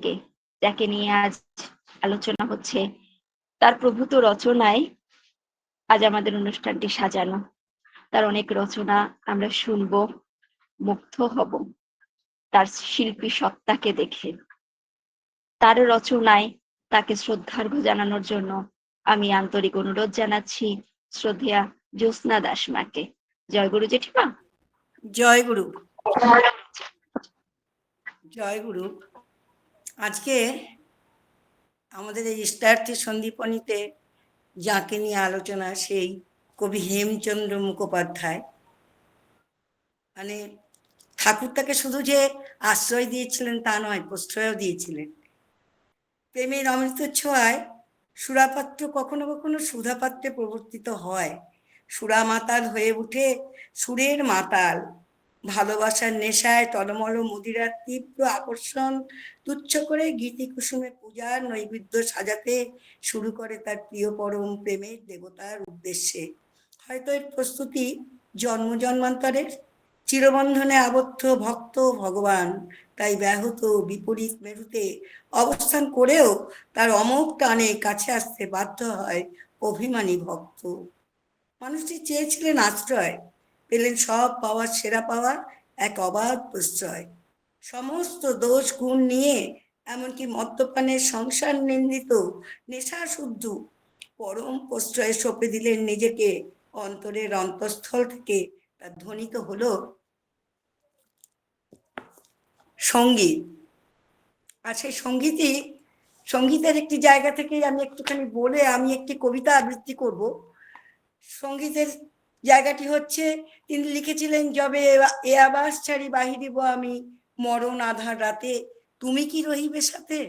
কে, যাকে নিয়ে আজ আলোচনা হচ্ছে, তার প্রভূত রচনায় আজ আমাদের অনুষ্ঠানটি সাজানো। তার অনেক রচনা আমরা শুনবো, মুগ্ধ হব তার শিল্পী সত্তাকে দেখে। তার রচনায় তাকে শ্রদ্ধার্ঘ্য জানানোর জন্য আমি আন্তরিক অনুরোধ জানাচ্ছি শ্রদ্ধেয়া জ্যোৎস্না দাস মাকে। জয়গুরু জেঠিমা। জয়গুরু। জয়গুরু। আজকে আমাদের এই ইষ্টার্থী সন্দীপনীতে যাকে নিয়ে আলোচনা, সেই কবি হেমচন্দ্র মুখোপাধ্যায়। মানে ঠাকুর তাকে শুধু যে আশ্রয় দিয়েছিলেন তা নয়, প্রশ্রয়ও দিয়েছিলেন। প্রেমের অমৃত ছোঁয়ায় সুরাপাত্র কখনো কখনো সুধাপাত্রে প্রবর্তিত হয়। সুরা মাতাল হয়ে উঠে সুরের মাতাল, ভালোবাসার নেশায় টলমল মদিরার তীব্র আকর্ষণ তুচ্ছ করে গীতি কুসুমে পূজার নৈবেদ্য সাজাতে শুরু করে তার প্রিয় পরম প্রেমের দেবতার উদ্দেশ্যে। হয়তো এর প্রস্তুতি জন্ম জন্মান্তরের। চিরবন্ধনে আবদ্ধ ভক্ত ভগবান, তাই ব্যাহত বিপরীত মেরুতে অবস্থান করেও তার অমোঘ টানে কাছে আসতে বাধ্য হয় অভিমানী ভক্ত। মানুষটি চেয়েছিলেন আশ্রয়, পেলেন সব পাওয়ার সেরা পাওয়া, এক অবাধ প্রশ্রয়। সমস্ত দোষ গুণ নিয়ে, এমনকি মদ্যপানের সংসার নিন্দিত নেশা শুদ্ধ পরম প্রশ্রয়ে সঁপে দিলেন নিজেকে। অন্তরের অন্তঃস্থল থেকে তার ধ্বনিত হলো সঙ্গীত। আর সেই সঙ্গীতের একটি জায়গা থেকে আমি একটুখানি বলে আমি একটি কবিতা আবৃত্তি করব। সঙ্গীতের জায়গাটি হচ্ছে, তিনি লিখেছিলেন, যবে এ আবাস ছাড়ি বাহিরিব আমি মরণ আধার রাতে, তুমি কি রহিবে সাথে?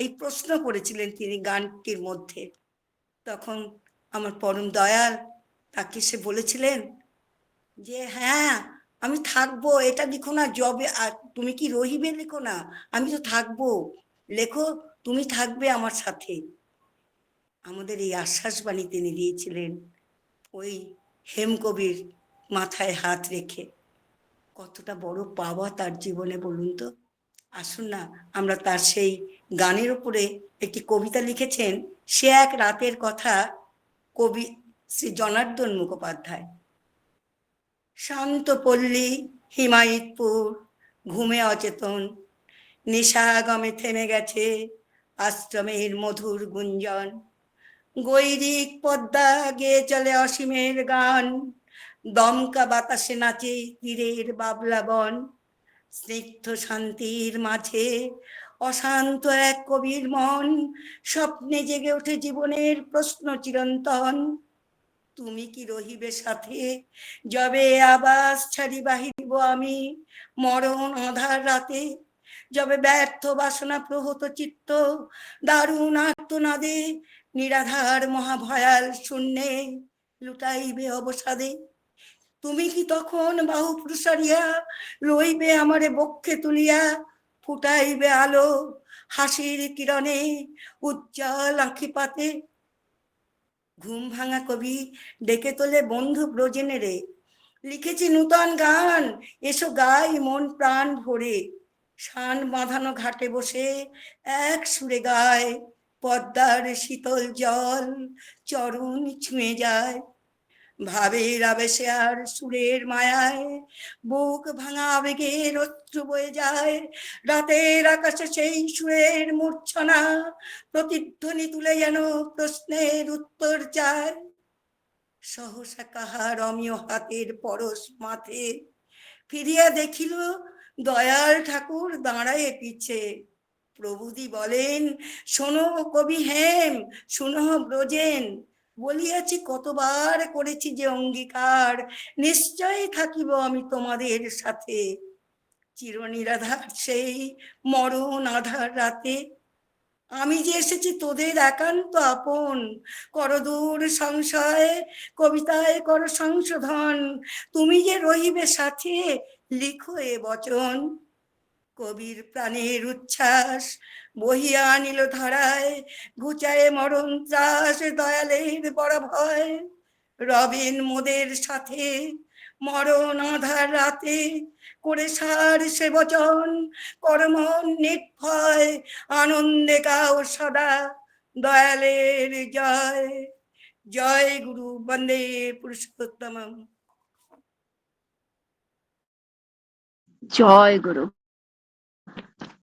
এই প্রশ্ন করেছিলেন তিনি গানটির মধ্যে। তখন আমার পরম দয়াল তাকে সে বলেছিলেন যে হ্যাঁ আমি থাকবো, এটা লিখো না যবে, আর তুমি কি রহিবে লেখো না, আমি তো থাকবো, লেখো তুমি থাকবে আমার সাথে। আমাদের এই আশ্বাস বাণী তিনি দিয়েছিলেন ওই হেমকবির মাথায় হাত রেখে। কতটা বড় পাওয়া তার জীবনে বলুন তো। আসুন না আমরা তার সেই গানের উপরে একটি কবিতা লিখেছেন, সে এক রাতের কথা, কবি শ্রী জনার্দন মুখোপাধ্যায়। শান্ত পল্লী হিমায়িতপুর, ঘুমে অচেতন, নিশাগমে থেমে গেছে আশ্রমের মধুর গুঞ্জন। গৈরিক পদ্মা গেয়ে চলে অসীমের গান, দমকা বাতাসে নাচে তীরের বাবলা বন। স্নিগ্ধ শান্তির মাঝে অশান্ত এক কবির মন, স্বপ্নে জেগে ওঠে জীবনের প্রশ্ন চিরন্তন। তুমি কি রহিবে সাথে, যবে আবাস ছাড়ি বাহিরিব আমি মরণ আধার রাতে, যবে ব্যর্থ বাসনা প্রহত চিত্ত দারুণ আর্তনাদে নিরাধার মহাভয়াল শূন্যে লুটাইবে অবসাদে। তুমি কি তখন বাহু প্রসারিয়া লইবে আমারে বক্ষে তুলিয়া, ফুটাইবে আলো হাসির কিরণে উজ্জ্বল আঁখি পাতে। ঘুম ভাঙা কবি ডেকে তোলে বন্ধু ব্রজেনেরে, লিখেছি নূতন গান, এসো গাই মন প্রাণ ভরে। শান বাঁধানো ঘাটে বসে এক সুরে গায়, পদ্মার শীতল জল চরণ ছুঁয়ে যায়। ভাবের আবেশে আর সুরের মায়ায় বুক ভাঙা আবেগের অশ্রু বয়ে যায়। রাতের আকাশে সেই সুরের মূর্ছনা প্রতিধ্বনি তুলে যেন প্রশ্নের উত্তর চায়। সহসা কাহার অমিয় হাতের পরশ মাথে, ফিরিয়া দেখিল দয়াল ঠাকুর দাঁড়ায় পিছে। প্রভুদি বলেন, শোনো কবি হেম, শোনো ব্রজেন, বলিয়াছি কতবার করেছি যে অঙ্গীকার, নিশ্চয়ই থাকিব আমি তোমাদের সাথে চিরনিরাধার সেই মরণ আধার রাতে। আমি যে এসেছি তোদের একান্ত আপন, করদূর সংশয় কবিতায় কর সংশোধন, তুমি যে রহিবে সাথে লিখো এ বচন। কবির প্রাণের উচ্ছ্বাস বহিয়া আনিল ধারায়, ঘুচায়ে মরণ ত্রাস দয়ালের বড় ভয়। রবেন মোদের সাথে মরণ আধার রাতে, করে সার সে বচন, কর্ম নির্ভয়, আনন্দে গাও সদা দয়ালের জয়। জয় গুরু, বন্দে পুরুষোত্তমম। জয় গুরু।